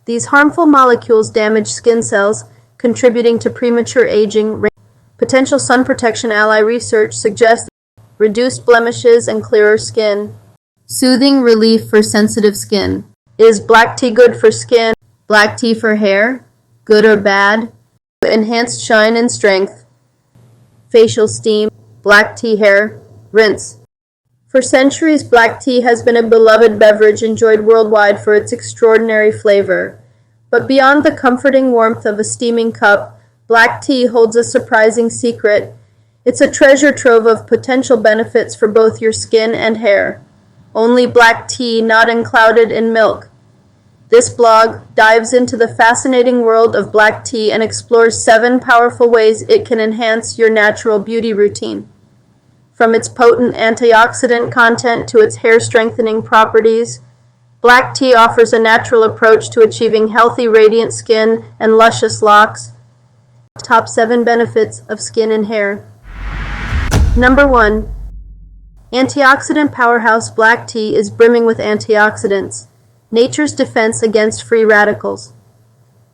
These harmful molecules damage skin cells, contributing to premature aging. Potential sun protection ally research suggests reduced blemishes and clearer skin. Soothing relief for sensitive skin. Is black tea good for skin? Black tea for hair? Good or bad? Enhanced shine and strength. Facial steam. Black tea hair. Rinse. For centuries, black tea has been a beloved beverage enjoyed worldwide for its extraordinary flavor. But beyond the comforting warmth of a steaming cup, black tea holds a surprising secret. It's a treasure trove of potential benefits for both your skin and hair. Only black tea, not enclouded in milk. This blog dives into the fascinating world of black tea and explores 7 powerful ways it can enhance your natural beauty routine. From its potent antioxidant content to its hair-strengthening properties, black tea offers a natural approach to achieving healthy, radiant skin and luscious locks. Top 7 benefits of skin and hair. Number 1. Antioxidant powerhouse black tea is brimming with antioxidants, nature's defense against free radicals.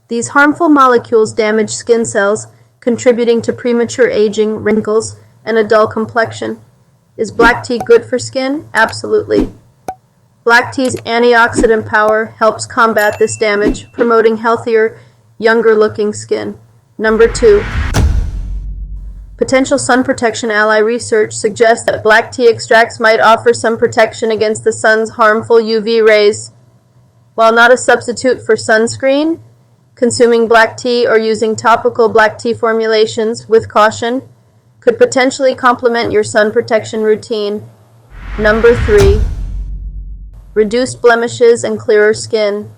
These harmful molecules damage skin cells, contributing to premature aging, wrinkles, and a dull complexion. Is black tea good for skin? Absolutely. Black tea's antioxidant power helps combat this damage, promoting healthier, younger-looking skin. Number 2. Potential sun protection ally research suggests that black tea extracts might offer some protection against the sun's harmful UV rays. While not a substitute for sunscreen, consuming black tea or using topical black tea formulations with caution could potentially complement your sun protection routine. Number 3. Reduced blemishes and clearer skin.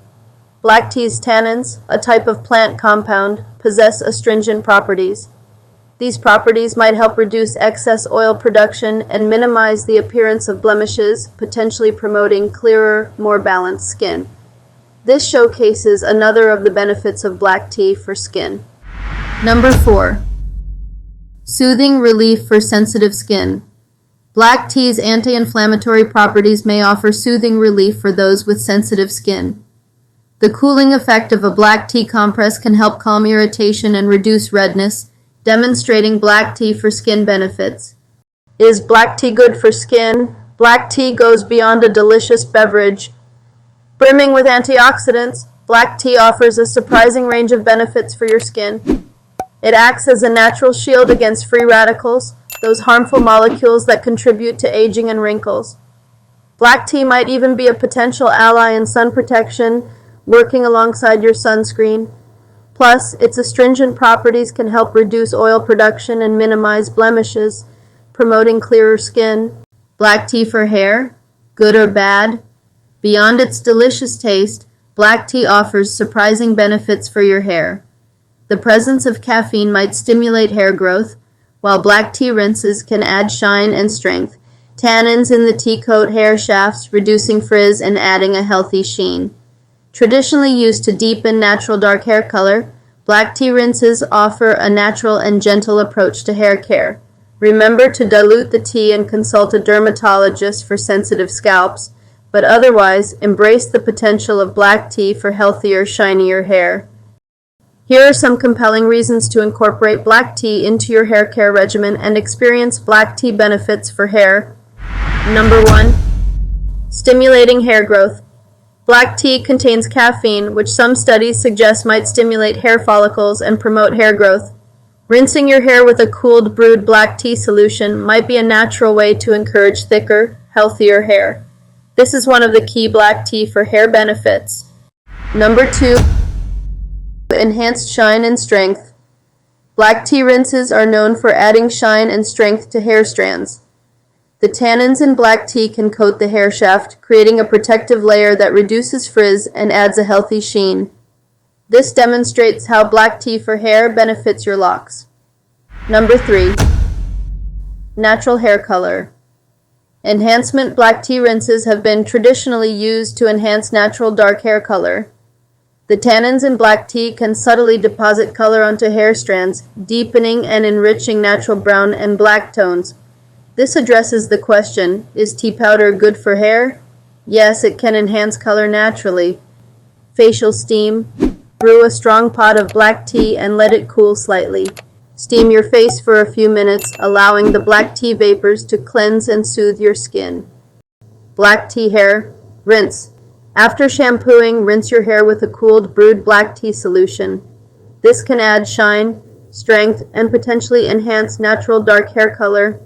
Black tea's tannins, a type of plant compound, possess astringent properties. These properties might help reduce excess oil production and minimize the appearance of blemishes, potentially promoting clearer, more balanced skin. This showcases another of the benefits of black tea for skin. Number 4. Soothing relief for sensitive skin. Black tea's anti-inflammatory properties may offer soothing relief for those with sensitive skin. The cooling effect of a black tea compress can help calm irritation and reduce redness, demonstrating black tea for skin benefits. Is black tea good for skin? Black tea goes beyond a delicious beverage. Brimming with antioxidants, black tea offers a surprising range of benefits for your skin. It acts as a natural shield against free radicals, those harmful molecules that contribute to aging and wrinkles. Black tea might even be a potential ally in sun protection, working alongside your sunscreen. Plus, its astringent properties can help reduce oil production and minimize blemishes, promoting clearer skin. Black tea for hair? Good or bad? Beyond its delicious taste, black tea offers surprising benefits for your hair. The presence of caffeine might stimulate hair growth, while black tea rinses can add shine and strength. Tannins in the tea coat hair shafts, reducing frizz and adding a healthy sheen. Traditionally used to deepen natural dark hair color, black tea rinses offer a natural and gentle approach to hair care. Remember to dilute the tea and consult a dermatologist for sensitive scalps, but otherwise embrace the potential of black tea for healthier, shinier hair. Here are some compelling reasons to incorporate black tea into your hair care regimen and experience black tea benefits for hair. Number 1. Stimulating hair growth. Black tea contains caffeine, which some studies suggest might stimulate hair follicles and promote hair growth. Rinsing your hair with a cooled brewed black tea solution might be a natural way to encourage thicker, healthier hair. This is one of the key black tea for hair benefits. Number 2. Enhanced shine and strength. Black tea rinses are known for adding shine and strength to hair strands. The tannins in black tea can coat the hair shaft, creating a protective layer that reduces frizz and adds a healthy sheen. This demonstrates how black tea for hair benefits your locks. Number 3. Natural hair color. Enhancement black tea rinses have been traditionally used to enhance natural dark hair color. The tannins in black tea can subtly deposit color onto hair strands, deepening and enriching natural brown and black tones. This addresses the question, is tea powder good for hair? Yes, it can enhance color naturally. Facial steam. Brew a strong pot of black tea and let it cool slightly. Steam your face for a few minutes, allowing the black tea vapors to cleanse and soothe your skin. Black tea hair. Rinse. After shampooing, rinse your hair with a cooled brewed black tea solution. This can add shine, strength, and potentially enhance natural dark hair color